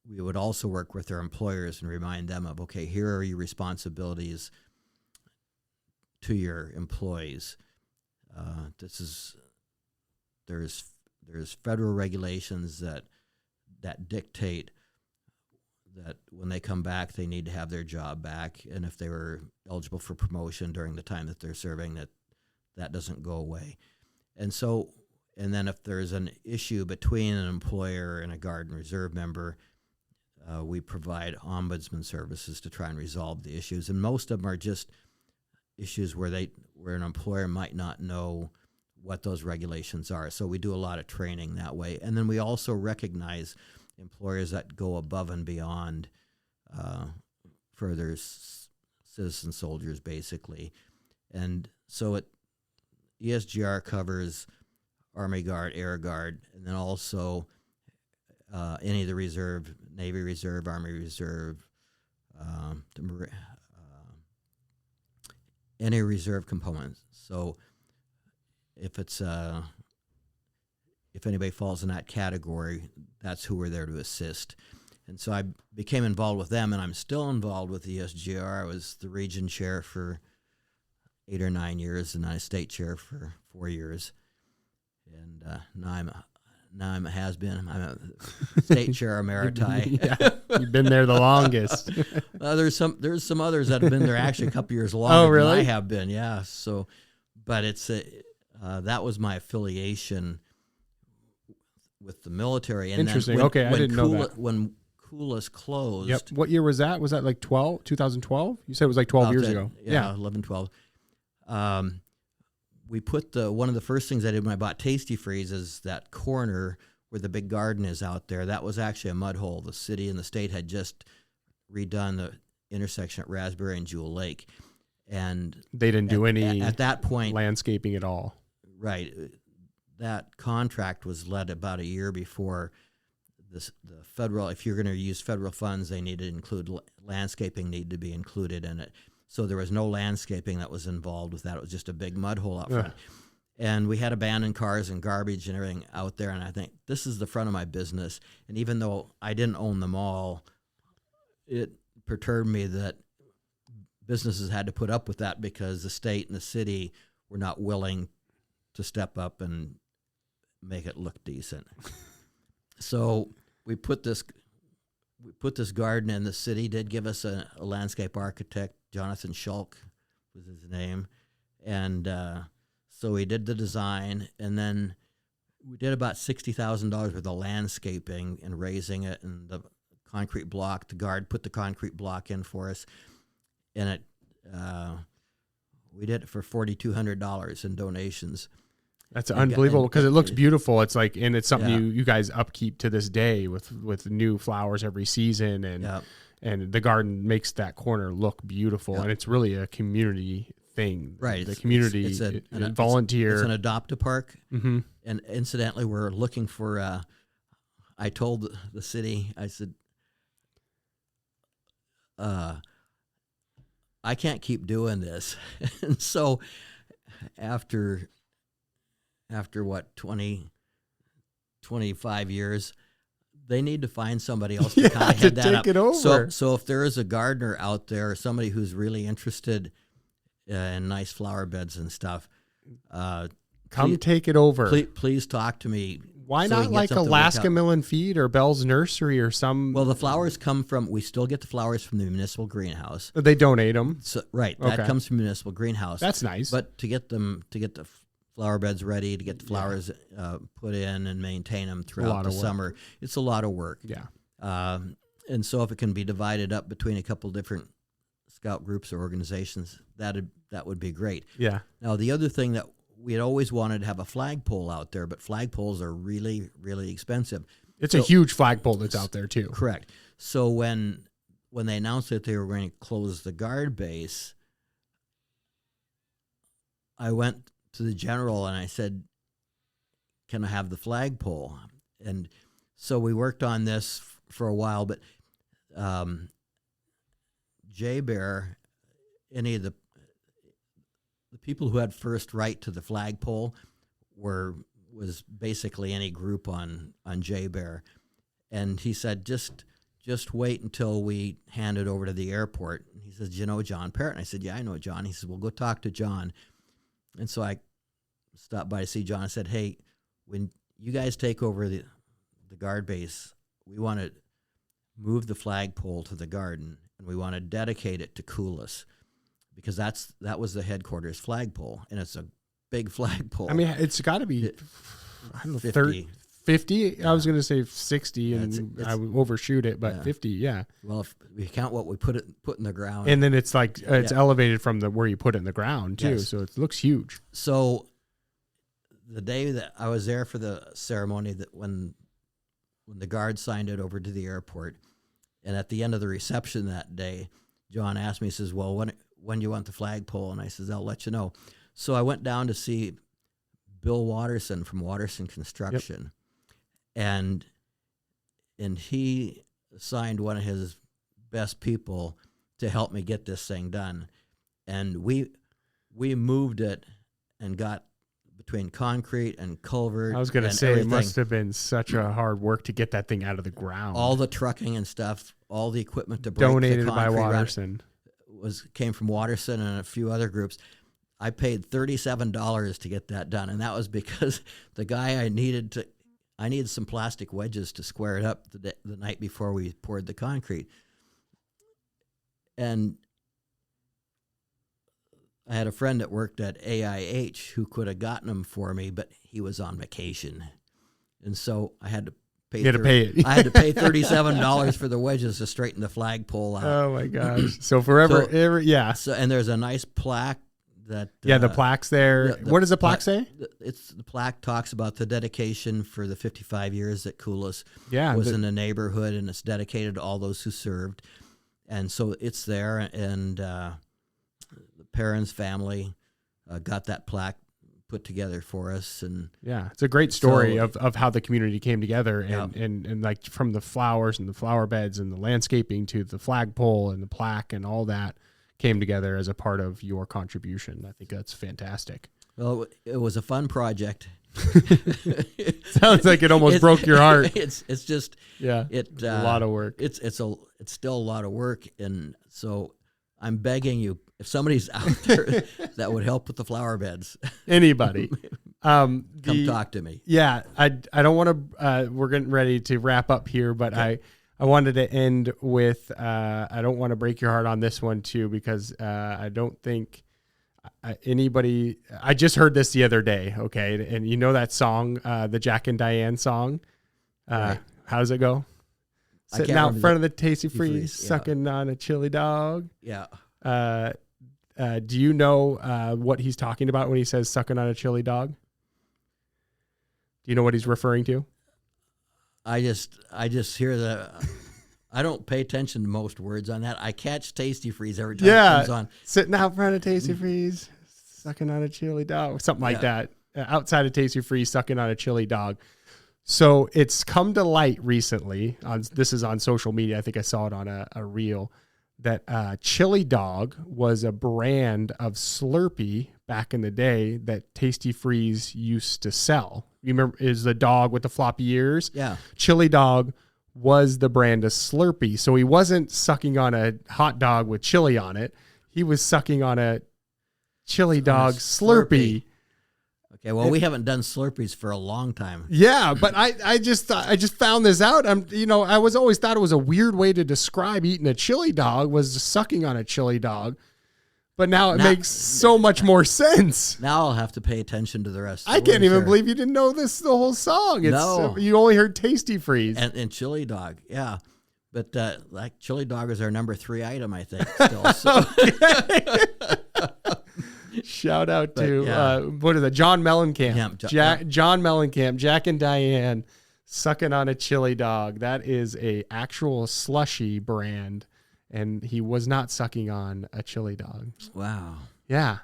we would also work with their employers and remind them of, okay, here are your responsibilities to your employees. There's federal regulations that dictate that when they come back, they need to have their job back, and if they were eligible for promotion during the time that they're serving, that doesn't go away. And then if there's an issue between an employer and a Guard and Reserve member, we provide ombudsman services to try and resolve the issues. And most of them are just issues where an employer might not know what those regulations are. So we do a lot of training that way. And then we also recognize employers that go above and beyond for their citizen soldiers, basically. And so ESGR covers Army Guard, Air Guard, and then also any of the Reserve, Navy Reserve, Army Reserve, any reserve components. So if anybody falls in that category, that's who we're there to assist. And so I became involved with them, and I'm still involved with the USGR. I was the region chair for 8 or 9 years, and I state chair for 4 years. And now I'm a has-been. I'm a state chair emeriti. Yeah, you've been there the longest. There's some others that have been there actually a couple years longer than I have been. Yeah. So, but it's that was my affiliation with the military. And interesting. Then I didn't know that. When Coolis closed. Yep. What year was that? Was that like 2012? You said it was like 12 years ago. Yeah, 11, 12. We put one of the first things I did when I bought Tasty Freeze is that corner where the big garden is out there. That was actually a mud hole. The city and the state had just redone the intersection at Raspberry and Jewel Lake. And they didn't do any at that point landscaping at all. Right. That contract was led about a year before the federal. If you're going to use federal funds, they need to include landscaping. Need to be included in it. So there was no landscaping that was involved with that. It was just a big mud hole out front. And we had abandoned cars and garbage and everything out there. And I think this is the front of my business. And even though I didn't own them all, it perturbed me that businesses had to put up with that because the state and the city were not willing to step up and make it look decent. So we put this garden in. The city did give us a landscape architect. Jonathan Schulk was his name. And so we did the design, and then we did about $60,000 worth of landscaping and raising it, and the concrete block, the guard put the concrete block in for us. And we did it for $4,200 in donations. That's unbelievable because it looks beautiful. It's like, and it's something you guys upkeep to this day with new flowers every season, and the garden makes that corner look beautiful, and it's really a community thing. Right, the community volunteer. It's an adopt-a-park, mm-hmm. And incidentally, we're looking for. I told the city, I said, I can't keep doing this, and so after what 25 years. They need to find somebody else to kind of head that up. It over. So if there is a gardener out there, or somebody who's really interested in nice flower beds and stuff, come take it over. Please talk to me. Why not like Alaska Mill and Feed or Bell's Nursery or some? Well, the flowers come from. We still get the flowers from the municipal greenhouse. They donate them. So, right, that comes from municipal greenhouse. That's nice. But to get the flower beds ready, to get the flowers put in and maintain them throughout the summer, it's a lot of work. Yeah. And so if it can be divided up between a couple different scout groups or organizations, that would be great. Yeah. Now, the other thing that we had always wanted to have a flagpole out there, but flagpoles are really, really expensive. It's a huge flagpole that's out there too. Correct. So when they announced that they were going to close the guard base, I went to the general and I said, can I have the flagpole? And so we worked on this for a while, but J Bear, any of the people who had first right to the flagpole was basically any group on J Bear. And he said, just wait until we hand it over to the airport. And he says, do you know John Parrott? And I said, yeah, I know John. He says, well, go talk to John. And so I stopped by to see John. I said, hey, when you guys take over the guard base, we want to move the flagpole to the garden, and we want to dedicate it to Coolis, because that was the headquarters flagpole, and it's a big flagpole. I mean, it's got to be, I don't know, 50? I was going to say 60, and I would overshoot it, but 50, yeah. Well, if we count what we put in the ground. And then it's like, it's elevated from where you put it in the ground, too, so it looks huge. So the day that I was there for the ceremony, that when the guard signed it over to the airport, and at the end of the reception that day, John asked me, he says, well, when do you want the flagpole? And I says, I'll let you know. So I went down to see Bill Watterson from Watterson Construction. Yep. And he signed one of his best people to help me get this thing done. And we moved it and got between concrete and culvert. I was going to say, everything. it must have been such a hard work to get that thing out of the ground. All the trucking and stuff, all the equipment to break Donated the by concrete Watterson. came from Watterson and a few other groups. I paid $37 to get that done, and that was because the guy I needed some plastic wedges to square it up the night before we poured the concrete. And I had a friend that worked at AIH who could have gotten them for me, but he was on vacation. And so I had to pay it. I had to pay $37 for the wedges to straighten the flagpole out. Oh my gosh. So forever, yeah. So, and there's a nice plaque that the plaque's there. What does the plaque say? The plaque talks about the dedication for the 55 years that Coulis Yeah, was in the neighborhood, and it's dedicated to all those who served. And so it's there, and the parents' family got that plaque put together for us. And yeah, it's a great story So- of how the community came together and, Yeah. and like from the flowers and the flower beds and the landscaping to the flagpole and the plaque and all that came together as a part of your contribution. I think that's fantastic. well, it was a fun project. Sounds like it almost broke your heart. It's just Yeah, a lot of work. It's still a lot of work, and so I'm begging you, if somebody's out there that would help with the flower beds, Anybody. come talk to me. Yeah, I don't want to. We're getting ready to wrap up here, but Okay. I wanted to end with. I don't want to break your heart on this one too, because I don't think anybody. I just heard this the other day. Okay, and you know that song, the Jack and Diane song. Right. How does it go? I Sitting can't out remember front of the Tasty Freeze, Freeze, yeah. sucking on a chili dog. Yeah. Do you know what he's talking about when he says sucking on a chili dog? Do you know what he's referring to? I just hear I don't pay attention to most words on that. I catch Tasty Freeze every time it comes on. Sitting out front of Tasty Freeze, sucking on a chili dog, something like Yeah. that. Outside of Tasty Freeze, sucking on a chili dog. So it's come to light recently. This is on social media. I think I saw it on a reel that Chili Dog was a brand of Slurpee back in the day that Tasty Freeze used to sell. You remember, is the dog with the floppy ears? Yeah. Chili Dog was the brand of Slurpee. So he wasn't sucking on a hot dog with chili on it. He was sucking on a Chili Dog Slurpee. Okay. Well, we haven't done Slurpees for a long time. Yeah, but I just found this out. I was always thought it was a weird way to describe eating a chili dog was sucking on a chili dog. But now it makes so much more sense. Now I'll have to pay attention to the rest. I can't even believe you didn't know the whole song. No. You only heard Tasty Freeze. And Chili Dog, yeah. But like Chili Dog is our number 3 item, I think. Still, so. Shout out But, to yeah. what is it? John Mellencamp. Yeah, John Mellencamp, Jack and Diane sucking on a chili dog. That is a actual slushy brand, and he was not sucking on a chili dog. Wow. Yeah.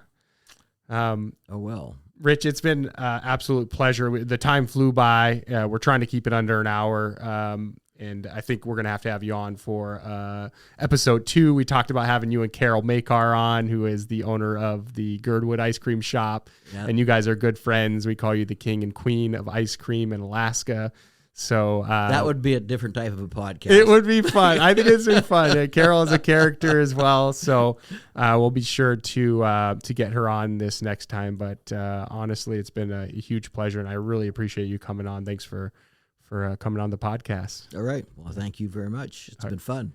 Oh well. Rich, it's been absolute pleasure. The time flew by. We're trying to keep it under an hour. And I think we're going to have you on for episode 2. We talked about having you and Carol Makar on, who is the owner of the Girdwood Ice Cream Shop. Yeah. And you guys are good friends. We call you the king and queen of ice cream in Alaska. So That would be a different type of a podcast. it would be fun. I think it's been fun. Carol is a character as well. So we'll be sure to get her on this next time. But honestly, it's been a huge pleasure, and I really appreciate you coming on. Thanks for coming on the podcast. All right. Well, thank you very much. It's been fun.